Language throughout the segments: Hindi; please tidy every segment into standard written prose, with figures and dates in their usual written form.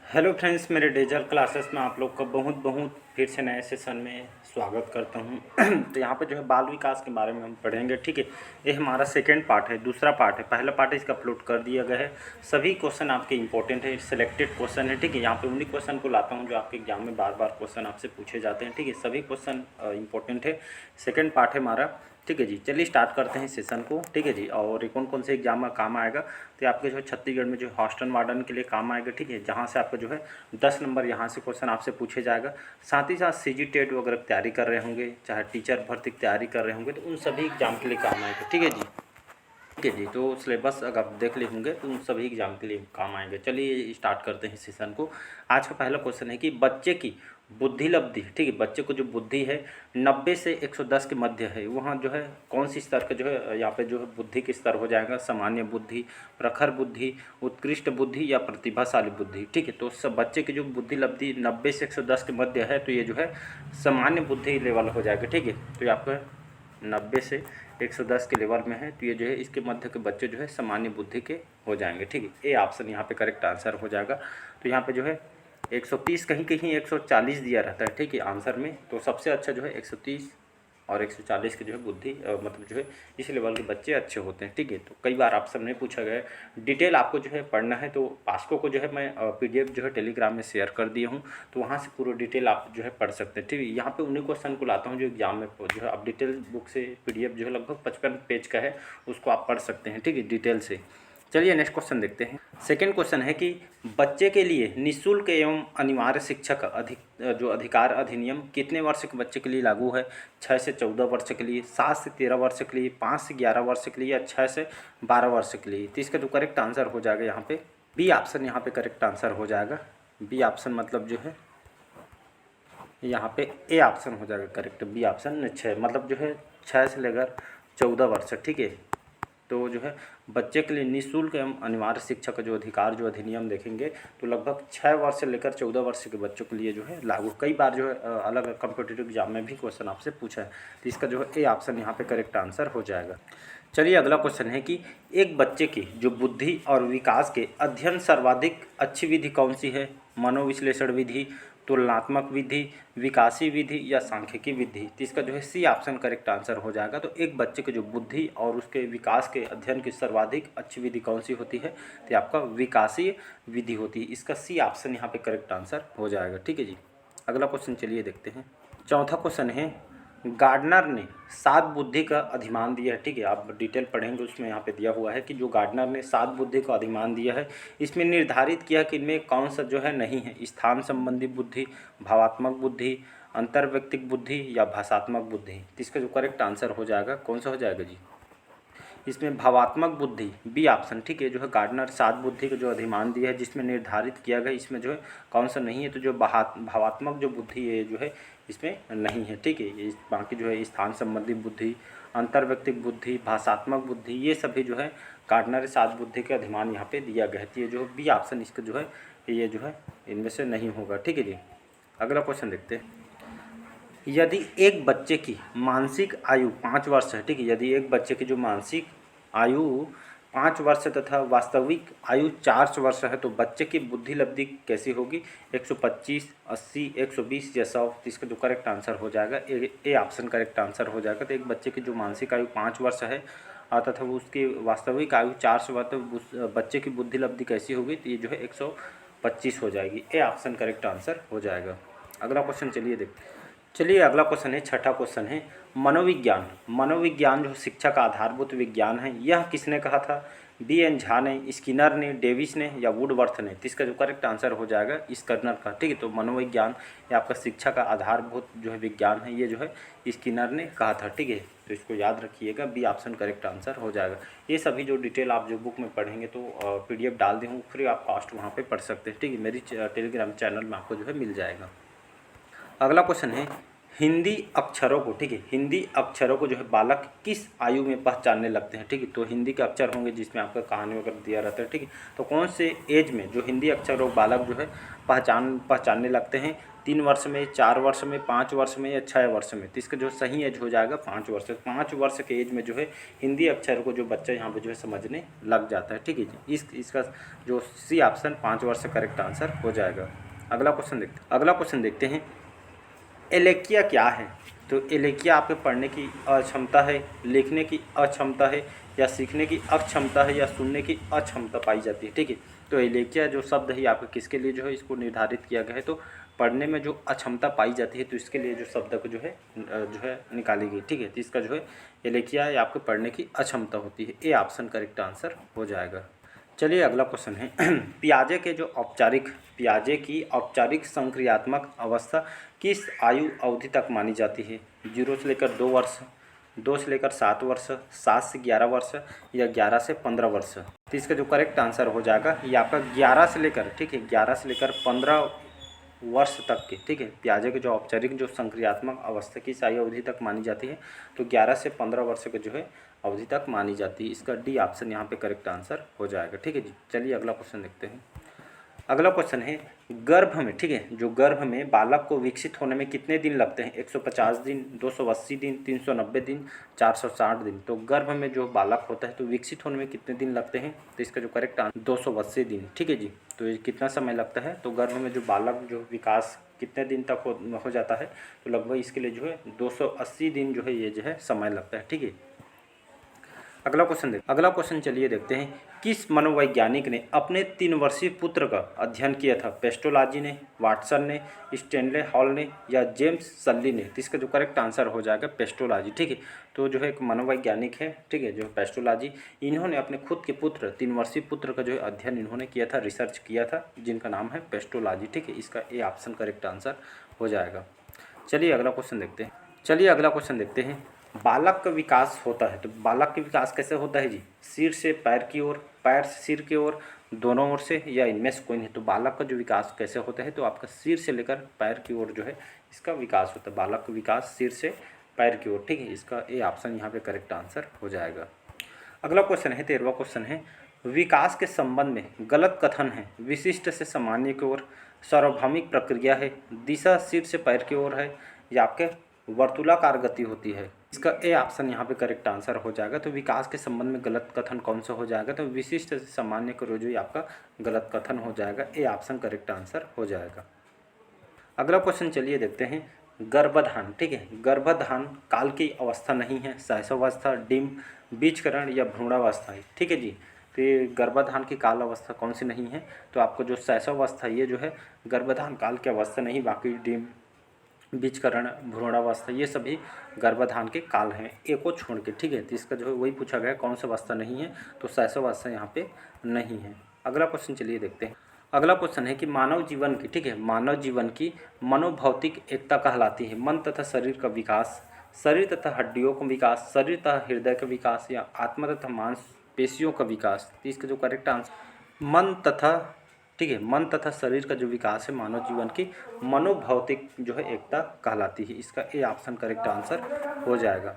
हेलो फ्रेंड्स, मेरे डिजिटल क्लासेस में आप लोग का बहुत बहुत फिर से नए सेशन में स्वागत करता हूं। तो यहाँ पे जो है बाल विकास के बारे में हम पढ़ेंगे। ठीक है, ये हमारा सेकेंड पार्ट है, दूसरा पार्ट है। पहला पार्ट इसका अपलोड कर दिया गया है। सभी क्वेश्चन आपके इंपॉर्टेंट है, सिलेक्टेड क्वेश्चन है। ठीक है, यहाँ पे उन्हीं क्वेश्चन को लाता हूँ जो आपके एग्जाम में बार बार क्वेश्चन आपसे पूछे जाते हैं। ठीक है, सभी क्वेश्चन इंपॉर्टेंट है। सेकेंड पार्ट है हमारा। ठीक है जी, चलिए स्टार्ट करते हैं सेशन को। ठीक है जी, और कौन कौन से एग्जाम में काम आएगा तो आपके जो है छत्तीसगढ़ में जो हॉस्टल वार्डन के लिए काम आएगा। ठीक है, जहाँ से आपका जो है 10 नंबर यहाँ से क्वेश्चन आपसे पूछे जाएगा। साथ ही साथ सीजी टेट वगैरह की तैयारी कर रहे होंगे, चाहे टीचर भर्ती की तैयारी कर रहे होंगे, तो उन सभी एग्जाम के लिए काम आएगा। ठीक है जी, ठीक है जी, तो सिलेबस अगर आप देख ले होंगे तो उन सभी एग्जाम के लिए काम आएंगे। चलिए स्टार्ट करते हैं सेशन को। आज का पहला क्वेश्चन है कि बच्चे की बुद्धि लब्धि, ठीक है, बच्चे को जो बुद्धि है 90 से 110 के मध्य है, वहाँ जो है कौन सी स्तर का जो है यहाँ पे जो है बुद्धि के स्तर हो जाएगा? सामान्य बुद्धि, प्रखर बुद्धि, उत्कृष्ट बुद्धि या प्रतिभाशाली बुद्धि। ठीक है, तो सब बच्चे की जो बुद्धि लब्धि 90 से 110 के मध्य है तो ये जो है सामान्य बुद्धि लेवल हो जाएगा। ठीक है, तो ये आपका 90 से 110 के लेवल में है, तो ये जो है इसके मध्य के बच्चे जो है सामान्य बुद्धि के हो जाएंगे। ठीक है, ए ऑप्शन यहाँ पे करेक्ट आंसर हो जाएगा। तो यहाँ पे जो है 130, कहीं कहीं 140 दिया रहता है। ठीक है, आंसर में तो सबसे अच्छा जो है 130 और 140 की जो है बुद्धि मतलब जो है इस लेवल के बच्चे अच्छे होते हैं। ठीक है, तो कई बार आपसे नहीं पूछा गया है, डिटेल आपको जो है पढ़ना है तो पास्को को जो है मैं पीडीएफ जो है टेलीग्राम में शेयर कर दिया हूँ, तो वहाँ से पूरा डिटेल आप जो है पढ़ सकते हैं। ठीक है, यहाँ पे उन्हीं क्वेश्चन को लाता हूँ जो एग्जाम में जो है आप डिटेल बुक से पीडीएफ जो है लगभग 55 पेज का है, उसको आप पढ़ सकते हैं। ठीक है, डिटेल से। चलिए नेक्स्ट क्वेश्चन देखते हैं। सेकेंड क्वेश्चन है कि बच्चे के लिए निःशुल्क एवं अनिवार्य शिक्षा का जो अधिकार अधिनियम कितने वर्ष के बच्चे के लिए लागू है? 6 से 14 वर्ष के लिए, 7 से 13 वर्ष के लिए, 5 से 11 वर्ष के लिए या 6 से 12 वर्ष के लिए? तो इसका जो करेक्ट आंसर हो जाएगा यहाँ पे बी ऑप्शन, यहाँ पे करेक्ट आंसर हो जाएगा। बी ऑप्शन मतलब जो है यहाँ पे ए ऑप्शन हो जाएगा करेक्ट। बी ऑप्शन 6 मतलब जो है 6 से लेकर 14 वर्ष। ठीक है, तो जो है बच्चे के लिए निःशुल्क एवं अनिवार्य शिक्षा का जो अधिकार जो अधिनियम देखेंगे तो लगभग 6 वर्ष से लेकर 14 वर्ष के बच्चों के लिए जो है लागू। कई बार जो है अलग अलग कॉम्पिटिटिव एग्जाम में भी क्वेश्चन आपसे पूछा है, तो इसका जो है ए ऑप्शन यहाँ पे करेक्ट आंसर हो जाएगा। चलिए अगला क्वेश्चन है कि एक बच्चे की जो बुद्धि और विकास के अध्ययन सर्वाधिक अच्छी विधि कौन सी है? मनोविश्लेषण विधि, तुलनात्मक विधि, विकासी विधि या सांख्यिकी विधि? तो इसका जो है सी ऑप्शन करेक्ट आंसर हो जाएगा। तो एक बच्चे के जो बुद्धि और उसके विकास के अध्ययन की सर्वाधिक अच्छी विधि कौन सी होती है? तो आपका विकासीय विधि होती है। इसका सी ऑप्शन यहाँ पे करेक्ट आंसर हो जाएगा। ठीक है जी, अगला क्वेश्चन चलिए देखते हैं। चौथा क्वेश्चन है गार्डनर ने 7 बुद्धि का अधिमान दिया है। ठीक है, आप डिटेल पढ़ेंगे उसमें यहाँ पे दिया हुआ है कि जो गार्डनर ने 7 बुद्धि का अधिमान दिया है, इसमें निर्धारित किया कि इनमें कौन सा जो है नहीं है? स्थान संबंधी बुद्धि, भावात्मक बुद्धि, अंतर्व्यक्तिक बुद्धि या भाषात्मक बुद्धि? तो इसका जो करेक्ट आंसर हो जाएगा कौन सा हो जाएगा जी? इसमें भावात्मक बुद्धि, बी ऑप्शन। ठीक है, जो है गार्डनर 7 बुद्धि का जो अधिमान दिया है जिसमें निर्धारित किया गया, इसमें जो है कौन सा नहीं है? तो जो भावात्मक जो बुद्धि है जो है इसमें नहीं है। ठीक है, ये बाकी जो है स्थान संबंधी बुद्धि, अंतर्व्यक्तिक बुद्धि, भाषात्मक बुद्धि, ये सभी जो है गार्डनर 7 बुद्धि के अधिमान यहाँ पे दिया गया है। तो ये जो बी ऑप्शन इसका जो है ये जो है इनमें से नहीं होगा। ठीक है जी, अगला क्वेश्चन देखते हैं। यदि एक बच्चे की मानसिक आयु 5 वर्ष है, ठीक है, यदि एक बच्चे की जो मानसिक आयु 5 वर्ष तथा वास्तविक आयु 4 वर्ष है तो बच्चे की बुद्धि लब्धि कैसी होगी? 125, 80, 120 या 100? तो इसका जो करेक्ट आंसर हो जाएगा ए ऑप्शन करेक्ट आंसर हो जाएगा। तो एक बच्चे की जो मानसिक आयु 5 वर्ष है तथा उसकी वास्तविक आयु 4 वर्ष, तो उस बच्चे की बुद्धि लब्धि कैसी होगी? तो ये जो है 125 हो जाएगी। ए ऑप्शन करेक्ट आंसर हो जाएगा। अगला क्वेश्चन चलिए देखते हैं। चलिए अगला क्वेश्चन है, छठा क्वेश्चन है मनोविज्ञान। मनोविज्ञान जो शिक्षा का आधारभूत विज्ञान है, यह किसने कहा था? बी एन झा ने, स्किनर ने, डेविस ने या वुडवर्थ ने? तो इसका जो करेक्ट आंसर हो जाएगा स्किनर का। ठीक है, तो मनोविज्ञान ये आपका शिक्षा का आधारभूत जो है विज्ञान है, ये जो है स्किनर ने कहा था। ठीक है, तो इसको याद रखिएगा, बी ऑप्शन करेक्ट आंसर हो जाएगा। ये सभी जो डिटेल आप जो बुक में पढ़ेंगे तो पीडीएफ डाल दी हूँ, फ्री आप कॉस्ट वहाँ पर पढ़ सकते हैं। ठीक है, मेरी टेलीग्राम चैनल में आपको जो है मिल जाएगा। अगला क्वेश्चन है हिंदी अक्षरों को, ठीक है, हिंदी अक्षरों को जो है बालक किस आयु में पहचानने लगते हैं? ठीक है, तो हिंदी के अक्षर होंगे जिसमें आपका कहानी वगैरह दिया रहता है। ठीक है, तो कौन से एज में जो हिंदी अक्षरों बालक जो है पहचानने लगते हैं? 3 वर्ष में, 4 वर्ष में, 5 वर्ष में या 6 वर्ष में। तो इसका जो सही एज हो जाएगा 5 वर्ष। 5 वर्ष के एज में जो है हिंदी अक्षर को जो बच्चा यहाँ पे जो है समझने लग जाता है, ठीक है जी। इसका जो सी ऑप्शन 5 वर्ष का करेक्ट आंसर हो जाएगा। अगला क्वेश्चन देखते हैं, एलेकिया क्या है? तो एलेकिया आपके पढ़ने की अक्षमता है, लिखने की अक्षमता है, या सीखने की अक्षमता है, या सुनने की अक्षमता पाई जाती है, ठीक है। तो एलेकिया जो शब्द है आपके किसके लिए जो है इसको निर्धारित किया गया है? तो पढ़ने में जो अक्षमता पाई जाती है, तो इसके लिए जो शब्द को जो है निकाली गई, ठीक है। तो इसका जो है एलेकिया या आपके पढ़ने की अक्षमता होती है। ए ऑप्शन करेक्ट आंसर हो जाएगा। चलिए अगला क्वेश्चन है पियाजे की औपचारिक संक्रियात्मक अवस्था किस आयु अवधि तक मानी जाती है? 0 से लेकर 2 वर्ष, 2 से लेकर 7 वर्ष, 7 से 11 वर्ष, या 11 से 15 वर्ष। तो इसका जो करेक्ट आंसर हो जाएगा ये आपका 11 से लेकर, ठीक है, 11 से लेकर 15 वर्ष तक के, ठीक है। पियाजे के जो औपचारिक जो संक्रियात्मक अवस्था की आयु अवधि तक मानी जाती है, तो 11 से 15 वर्ष के जो है अवधि तक मानी जाती है। इसका डी ऑप्शन यहाँ पे करेक्ट आंसर हो जाएगा, ठीक है जी। चलिए अगला क्वेश्चन देखते हैं। अगला क्वेश्चन है गर्भ में, ठीक है, जो गर्भ में बालक को विकसित होने में कितने दिन लगते हैं? 150 दिन, 280 दिन, 390 दिन, 460 दिन। तो गर्भ में जो बालक होता है तो विकसित होने में कितने दिन लगते हैं? तो इसका जो करेक्ट आंसर 280 दिन, ठीक है जी। तो ये कितना समय लगता है? तो गर्भ में जो बालक जो विकास कितने दिन तक हो जाता है? तो लगभग इसके लिए जो है 280 दिन जो है ये जो है समय लगता है, ठीक है। अगला क्वेश्चन चलिए देखते हैं, किस मनोवैज्ञानिक ने अपने 3 वर्षीय पुत्र का अध्ययन किया था? पेस्टोलॉजी ने, वाटसन ने, स्टैनले हॉल ने, या जेम्स सल्ली ने? तो इसका जो करेक्ट आंसर हो जाएगा पेस्टोलॉजी, ठीक है। तो जो है एक मनोवैज्ञानिक है, ठीक है, जो पेस्टोलॉजी, इन्होंने अपने खुद के पुत्र 3 वर्षीय पुत्र का जो है अध्ययन इन्होंने किया था, रिसर्च किया था, जिनका नाम है पेस्टोलॉजी, ठीक है। इसका ए ऑप्शन करेक्ट आंसर हो जाएगा। चलिए अगला क्वेश्चन देखते हैं, बालक का विकास होता है, तो बालक का विकास कैसे होता है जी? सिर से पैर की ओर, पैर से सिर की ओर, दोनों ओर से, या इनमें से कोई नहीं? तो बालक का जो विकास कैसे होता है? तो आपका सिर से लेकर पैर की ओर जो है इसका विकास होता है। बालक का विकास सिर से पैर की ओर, ठीक है। इसका ए ऑप्शन यहाँ पे करेक्ट आंसर हो जाएगा। अगला क्वेश्चन है 13वां क्वेश्चन है, विकास के संबंध में गलत कथन है, विशिष्ट से सामान्य की ओर, सार्वभौमिक प्रक्रिया है, दिशा सिर से पैर की ओर है, या आपके वर्तुलाकार गति होती है? इसका ए ऑप्शन यहाँ पे करेक्ट आंसर हो जाएगा। तो विकास के संबंध में गलत कथन कौन सा हो जाएगा? तो विशिष्ट से सामान्य को जो आपका गलत कथन हो जाएगा। ए ऑप्शन करेक्ट आंसर हो जाएगा। अगला क्वेश्चन चलिए देखते हैं, गर्भाधान, ठीक है। गर्भाधान काल की अवस्था नहीं है, शैशवावस्था, डिम्ब, बीजकरण, या भ्रूणावस्था है, ठीक है जी। तो ये गर्भाधान की काल अवस्था कौन सी नहीं है? तो आपको जो शैशवावस्था ये जो है गर्भाधान काल की अवस्था नहीं, बाकी डिम्ब, बीजकरण, भ्रूणावस्था ये सभी गर्भाधान के काल हैं, एक को छोड़ के, ठीक है। तो इसका जो है वही पूछा गया कौन सा अवस्था नहीं है, तो शैशवावस्था यहाँ पे नहीं है। अगला क्वेश्चन चलिए देखते हैं। अगला क्वेश्चन है कि मानव जीवन की, ठीक है, मानव जीवन की मनोभौतिक एकता कहलाती है मन तथा शरीर का विकास, शरीर तथा हड्डियों का विकास, शरीर तथा हृदय का विकास, या आत्मा तथा मांसपेशियों का विकास? तो इसका जो करेक्ट आंसर मन तथा, ठीक है, मन तथा शरीर का जो विकास है मानव जीवन की मनोभौतिक जो है एकता कहलाती है। इसका ए ऑप्शन करेक्ट आंसर हो जाएगा।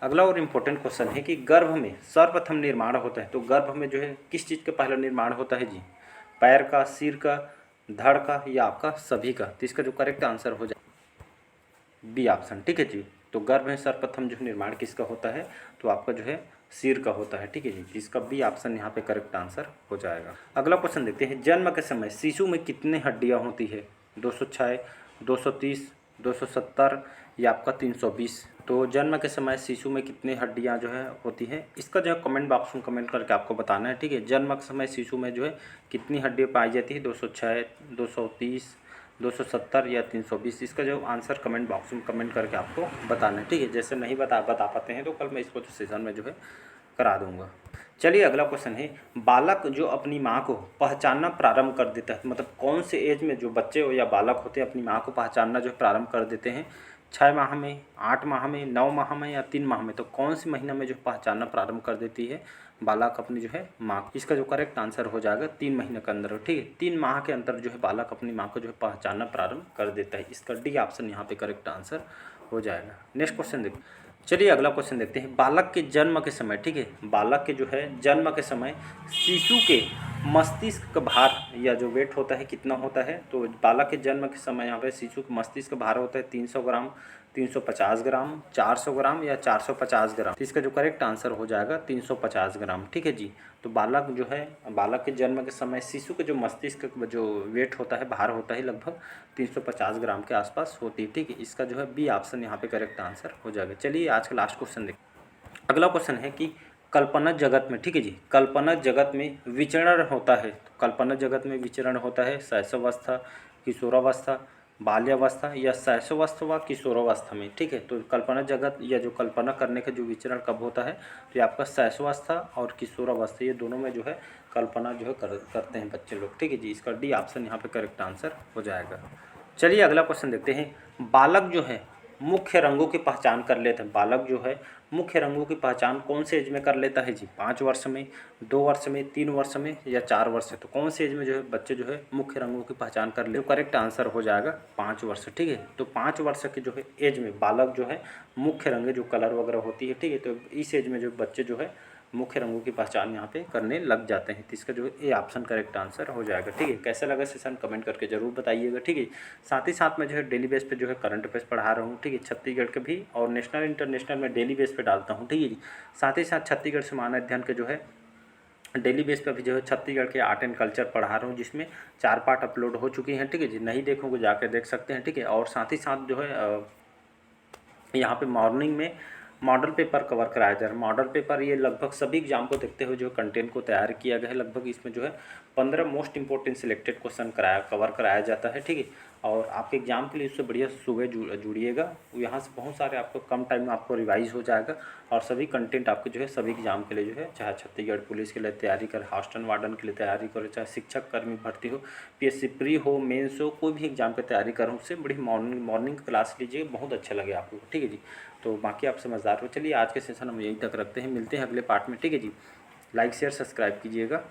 अगला और इम्पोर्टेंट क्वेश्चन है कि गर्भ में सर्वप्रथम निर्माण होता है, तो गर्भ में जो है किस चीज़ का पहला निर्माण होता है जी? पैर का, सिर का, धड़ का, या आपका सभी का? तो इसका जो करेक्ट आंसर हो जाए बी ऑप्शन, ठीक है जी। तो गर्भ में सर्वप्रथम जो निर्माण किसका होता है? तो आपका जो है सिर का होता है, ठीक है जी। इसका बी ऑप्शन यहाँ पे करेक्ट आंसर हो जाएगा। अगला क्वेश्चन देखते हैं, जन्म के समय शिशु में कितने हड्डियाँ होती है? 206, 230, 270, या आपका 320? तो जन्म के समय शिशु में कितनी हड्डियाँ जो है होती है, इसका जो है कमेंट बॉक्स में कमेंट करके आपको बताना है, ठीक है। जन्म के समय शिशु में जो है कितनी हड्डियाँ पाई जाती है? 206, 230, 270 या 320? इसका जो आंसर कमेंट बॉक्स में कमेंट करके आपको बताना है, ठीक है। जैसे नहीं बता पाते हैं तो कल मैं इसको सेशन में जो है करा दूंगा। चलिए अगला क्वेश्चन है, बालक जो अपनी माँ को पहचानना प्रारंभ कर देता है, मतलब कौन से एज में जो बच्चे हो या बालक होते हैं अपनी माँ को पहचानना जो प्रारंभ कर देते हैं? 6 माह में, 8 माह में, 9 माह में, या 3 माह में? तो कौन सी महीना में जो पहचानना प्रारंभ कर देती है बालक अपनी जो है माँ? इसका जो करेक्ट आंसर हो जाएगा 3 महीने के अंदर, ठीक है। 3 माह के अंदर जो है बालक अपनी माँ को जो है पहचानना प्रारंभ कर देता है। इसका डी ऑप्शन यहाँ पे करेक्ट आंसर हो जाएगा। नेक्स्ट क्वेश्चन देखिए। चलिए अगला क्वेश्चन देखते हैं, बालक के जन्म के समय, ठीक है, बालक के जो है जन्म के समय शिशु के मस्तिष्क का भार या जो वेट होता है कितना होता है, तो बालक के जन्म के समय यहाँ पे शिशु का मस्तिष्क का भार होता है 300 ग्राम, 350 ग्राम, 400 ग्राम या 450 ग्राम। तो इसका जो करेक्ट आंसर हो जाएगा 350 ग्राम। ठीक है जी। तो बालक जो है, बालक के जन्म के समय शिशु के जो मस्तिष्क का जो वेट होता है, भार होता है, लगभग 350 ग्राम के आसपास होती है। ठीक है, इसका जो है बी ऑप्शन यहाँ पे करेक्ट आंसर हो जाएगा। चलिए आज का लास्ट क्वेश्चन देखिए। अगला क्वेश्चन है कि कल्पना जगत में, ठीक है जी, कल्पना जगत में विचरण होता है। तो कल्पना जगत में विचरण होता है शैशवावस्था, किशोरावस्था, बाल्यावस्था या शैशवावस्था व किशोरावस्था में। ठीक है, तो कल्पना जगत या जो कल्पना करने का जो विचरण कब होता है, तो ये आपका शैशवावस्था और किशोरावस्था, ये दोनों में जो है कल्पना जो है करते हैं बच्चे लोग। ठीक है जी, इसका डी ऑप्शन यहाँ पे करेक्ट आंसर हो जाएगा। चलिए अगला क्वेश्चन देखते हैं। बालक जो है मुख्य रंगों की पहचान कर लेते हैं। बालक जो है मुख्य रंगों की पहचान कौन से एज में कर लेता है जी? 5 वर्ष में, 2 वर्ष में, 3 वर्ष में या 4 वर्ष से? तो कौन से एज में जो है बच्चे जो है मुख्य रंगों की पहचान कर ले? तो करेक्ट आंसर हो जाएगा 5 वर्ष। ठीक है, तो 5 वर्ष के जो है एज में बालक जो है मुख्य रंग जो कलर वगैरह होती है, ठीक है, तो इस एज में जो बच्चे जो है मुख्य रंगों की पहचान यहाँ पे करने लग जाते हैं। तो इसका जो है ए ऑप्शन करेक्ट आंसर हो जाएगा। ठीक है, कैसा लगा सेशन कमेंट करके जरूर बताइएगा। ठीक है, साथ ही साथ मैं जो है डेली बेस पे जो है करंट अफेयर्स पढ़ा रहा हूँ। ठीक है, छत्तीसगढ़ के भी और नेशनल इंटरनेशनल में डेली बेस पे डालता हूँ। ठीक है जी, साथ ही साथ छत्तीसगढ़ से मानव अध्ययन के जो है डेली बेस पे भी जो है छत्तीसगढ़ के आर्ट एंड कल्चर पढ़ा रहा हूँ, जिसमें 4 पार्ट अपलोड हो चुकी हैं। ठीक है जी, नहीं देखोगे जाकर देख सकते हैं। ठीक है, और साथ ही साथ जो है यहाँ पे मॉर्निंग में मॉडल पेपर कवर कराया जा रहा है। मॉडल पेपर ये लगभग सभी एग्जाम को देखते हुए जो कंटेंट को तैयार किया गया है। लगभग इसमें जो है 15 most important selected question cover कराया जाता है। ठीक है, और आपके एग्जाम के लिए उससे बढ़िया सुबह जुड़िएगा। यहाँ से बहुत सारे आपको कम टाइम में आपको रिवाइज हो जाएगा और सभी कंटेंट आपके जो है सभी एग्जाम के लिए जो है, चाहे छत्तीसगढ़ पुलिस के लिए तैयारी कर, हॉस्टल वार्डन के लिए तैयारी करो, चाहे शिक्षक कर्मी भर्ती हो, पीएससी प्री हो, मेंस हो, कोई भी एग्जाम की तैयारी करो, उससे बड़ी मॉर्निंग क्लास लीजिए, बहुत अच्छा लगे आपको। ठीक है जी, तो बाकी आप समझदार हो। चलिए आज के सेशन हम यहीं तक रखते हैं, मिलते हैं अगले पार्ट में। ठीक है जी, लाइक शेयर सब्सक्राइब कीजिएगा।